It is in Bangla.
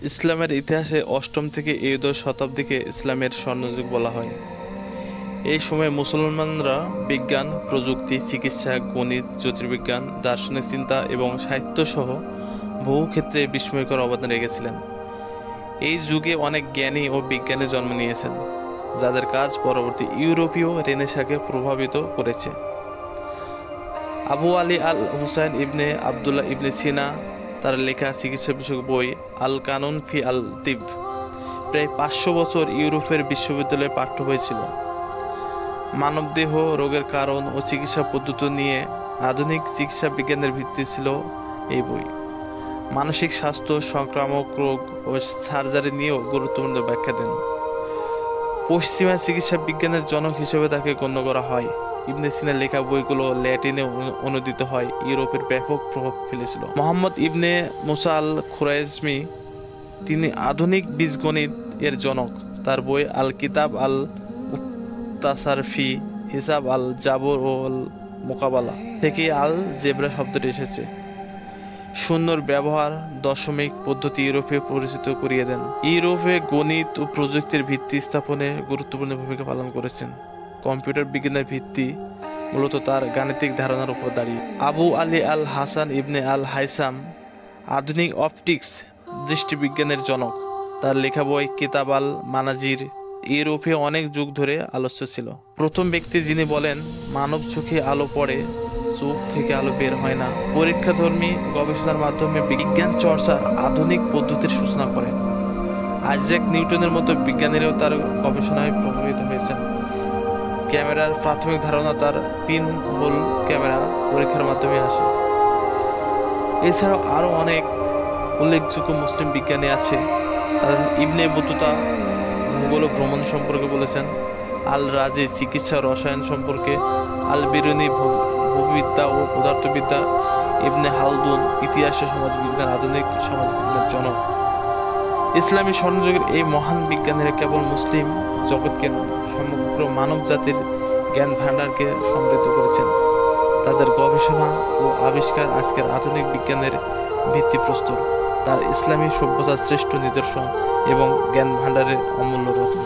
ইসলামের ইতিহাসে অষ্টম থেকে ত্রয়োদশ শতাব্দীকে ইসলামের স্বর্ণযুগ বলা হয়। এই সময়ে মুসলমানরা বিজ্ঞান, প্রযুক্তি, চিকিৎসা, গণিত, জ্যোতির্বিজ্ঞান, দার্শনিক চিন্তা এবং সাহিত্য সহ বহু ক্ষেত্রে বিস্ময়কর অবদান রেখেছিলেন। এই যুগে অনেক জ্ঞানী ও বিজ্ঞানী জন্ম নিয়েছেন, যাদের কাজ পরবর্তী ইউরোপীয় রেনেসাঁকে প্রভাবিত করেছে। আবু আলী আল হুসাইন ইবনে আবদুল্লাহ ইবনে সিনা তার লেখা চিকিৎসা বিষয়ক বই আল কানুন ফি আল তিব প্রায় 500 বছর ইউরোপের বিশ্ববিদ্যালয়ে পাঠ্য হয়েছিল। মানবদেহ, রোগের কারণ ও চিকিৎসা পদ্ধতি নিয়ে আধুনিক চিকিৎসা বিজ্ঞানের ভিত্তি ছিল এই বই। মানসিক স্বাস্থ্য, সংক্রামক রোগ ও সার্জারি নিয়েও গুরুত্বপূর্ণ ব্যাখ্যা দেন। পশ্চিমা চিকিৎসা বিজ্ঞানের জনক হিসেবে তাকে গণ্য করা হয়। ইবনে সিনার লেখা বইগুলো ল্যাটিনে অনুদিত হয়, ইউরোপের ব্যাপক প্রভাব ফেলেছিল। মোহাম্মদ ইবনে মুসা আল খুরাইজমি, তিনি আধুনিক বীজগণিত এর জনক। তার বই আল কিতাব আল মুক্তাসার ফি হিসাব আল জাবর ও আল মোকাবালা থেকে আল জেব্রা শব্দটি এসেছে। শূন্যর ব্যবহার, দশমিক পদ্ধতি ইউরোপে পরিচিত করিয়ে দেন। ইউরোপে গণিত ও প্রযুক্তির ভিত্তি স্থাপনে গুরুত্বপূর্ণ ভূমিকা পালন করেছেন। কম্পিউটার বিজ্ঞানের ভিত্তি মূলত তার গাণিতিক ধারণার উপর দাঁড়িয়ে। আবু আলী আল হাসান ইবনে আল হাইসাম, আধুনিক অপটিক্স দৃষ্টিবিজ্ঞানের জনক। তার লেখা বই কিতাব আল মানাজির ইউরোপে অনেক যুগ ধরে আলোচ্য ছিল। প্রথম ব্যক্তি যিনি বলেন, মানব চোখে আলো পড়ে, চোখ থেকে আলো বের হয় না। পরীক্ষাধর্মী গবেষণার মাধ্যমে বিজ্ঞান চর্চার আধুনিক পদ্ধতির সূচনা করেন। আইজ্যাক নিউটনের মতো বিজ্ঞানীরাও তার গবেষণায় প্রভাবিত হয়েছেন। ক্যামেরার প্রাথমিক ধারণা তার পিন হোল ক্যামেরা পরীক্ষার মাধ্যমে আসে। এছাড়াও আরও অনেক উল্লেখযোগ্য মুসলিম বিজ্ঞানী আছে। ইবনে বতুতা ভূগোল ও ভ্রমণ সম্পর্কে বলেছেন, আল রাজি চিকিৎসা রসায়ন সম্পর্কে, আল বিরুনি ভূবিদ্যা ও পদার্থবিদ্যা, ইবনে হালদুন ইতিহাস ও সমাজবিজ্ঞান, আধুনিক সমাজবিজ্ঞানের জনক। ইসলামী স্বর্ণযুগের এই মহান বিজ্ঞানীরা কেবল মুসলিম জগৎকে সমগ্র মানব জাতির জ্ঞান ভাণ্ডারকে সমৃদ্ধ করেছেন। তাদের গবেষণা ও আবিষ্কার আজকের আধুনিক বিজ্ঞানের ভিত্তিপ্রস্তর। তার ইসলামী সভ্যতার শ্রেষ্ঠ নিদর্শন এবং জ্ঞান ভাণ্ডারের অমূল্য রত্ন।